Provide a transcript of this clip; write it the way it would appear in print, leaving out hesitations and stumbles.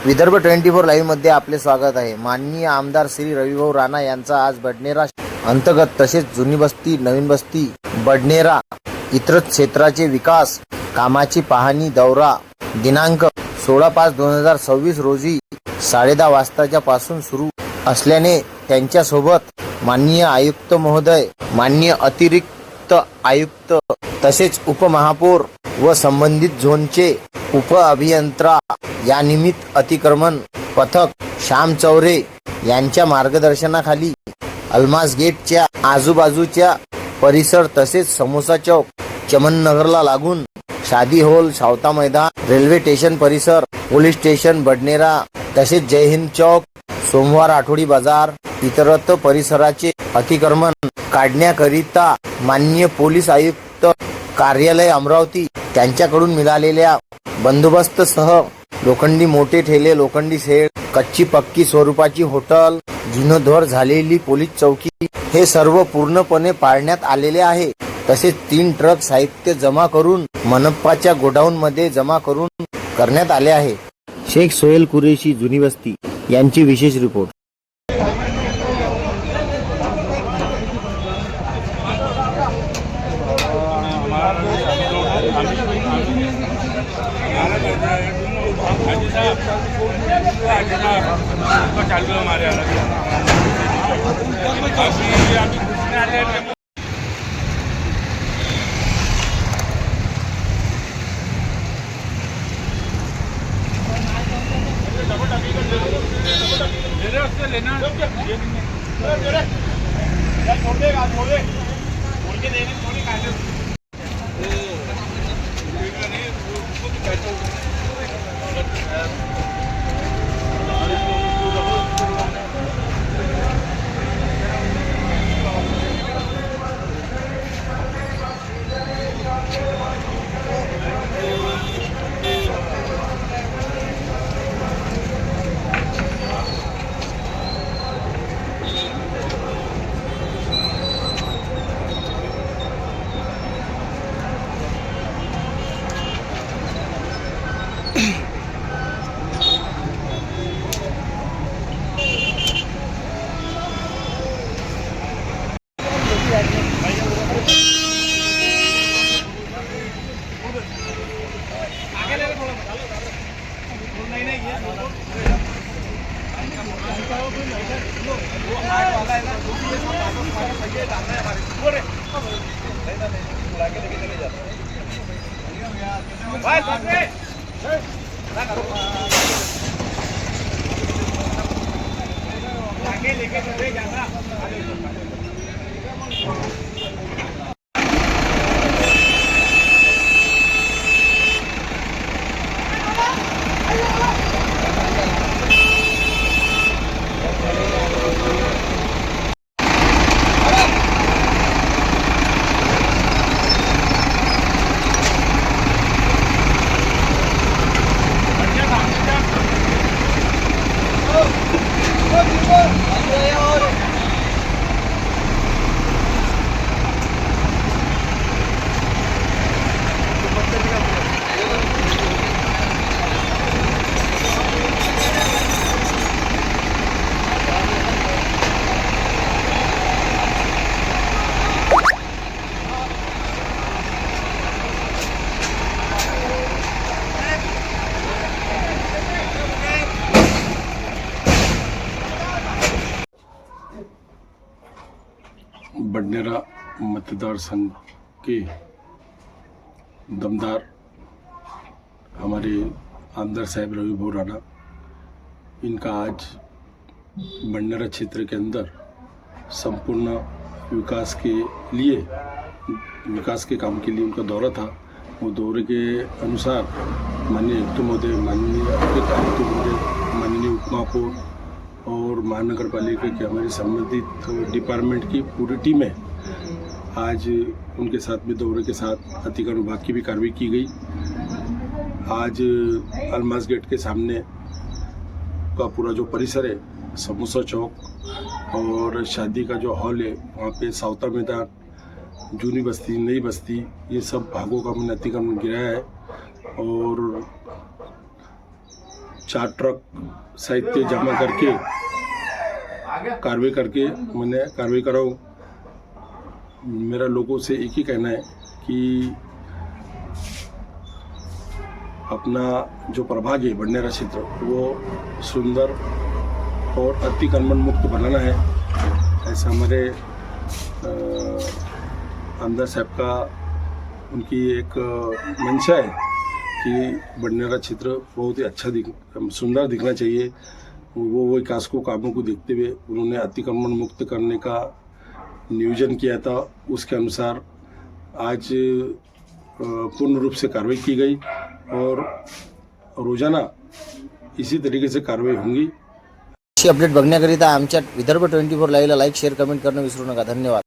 Vidarbha 24 live मध्ये आपले स्वागत आहे। माननीय आमदार श्री रविभाऊ राणा यांचा आज बडनेरा अंतर्गत तसेच जुनी बस्ती, नवीन बस्ती, बडनेरा इतर क्षेत्राचे विकास कामाची पाहणी दौरा दिनांक 16/5/2026 रोजी 10:30 वाजताच्या पासून सुरू असल्याने त्यांच्यासोबत माननीय आयुक्त महोदय, माननीय अतिरिक्त आयुक्त तसेच उपमहापौर व संबंधित झोनचे उप अभियंता या निमित्त अतिक्रमण पथक श्याम चौरे यांच्या मार्गदर्शनाखाली अल्मास गेटच्या आजूबाजूच्या परिसर तसेच समोसा चौक, चमननगरला लागून शादी हॉल, सावता मैदान, रेल्वे स्टेशन परिसर, पोलीस स्टेशन बडनेरा तसेच जय हिंद चौक, सोमवार आठवडी बाजार इतरत्र परिसराचे अतिक्रमण काढण्याकरिता माननीय पोलीस आयुक्त कार्यालय अमरावती त्यांच्याकडून मिळालेल्या बंदोबस्तसह लोखंडी मोठे ठेले, लोखंडी शेड, कच्ची पक्की स्वरूपाची हॉटेल, जीर्णोद्धार झालेली पोलीस चौकी हे सर्व पूर्णपणे पाळण्यात आलेले आहे। तसेच 3 ट्रक साहित्य जमा करून मनपाच्या गोडाऊन मध्ये जमा करण्यात आले आहे। शेख सोहेल कुरेशी, जुनी बस्ती यांची विशेष रिपोर्ट। बडनेरा मतदार संघ के दमदार हमारे आमदार साहब रविभाऊ राणा, इनका आज बडनेरा क्षेत्र के अंदर संपूर्ण विकास के काम के लिए उनका दौरा था। वो दौरे के अनुसार माननीय आयुक्त महोदय, माननीय उपमहापौर और महानगर पालिका के हमारे संबंधित डिपार्टमेंट की पूरी टीम है। आज उनके साथ में दौरे के साथ अतिक्रमण विभाग की भी कार्रवाई की गई। आज अल्मास गेट के सामने का पूरा जो परिसर है, समोसा चौक और शादी का जो हॉल है, वहाँ पे सावता मैदान, जूनी बस्ती, नई बस्ती, ये सब भागों का हमने अतिक्रमण गिराया है। और 4 ट्रक साहित्य जमा करके कार्रवाई करके मैंने कार्रवाई कराऊँ। मेरा लोगों से एक ही कहना है कि अपना जो प्रभाग है बडनेरा क्षेत्र वो सुंदर और अतिक्रमण मुक्त बनाना है। ऐसा हमारे आमदार साहब का उनकी एक मंशा है कि बडनेरा क्षेत्र बहुत ही अच्छा सुंदर दिखना चाहिए। वो विकास को कामों को देखते हुए उन्होंने अतिक्रमण मुक्त करने का नियोजन किया था। उसके अनुसार आज पूर्ण रूप से कार्रवाई की गई और रोजाना इसी तरीके से कार्रवाई होंगी। अशी अपडेट बघण्याकरिता आमच्या विदर्भ 24 लाईव्हला लाईक शेअर कमेंट करणं विसरू नका. धन्यवाद.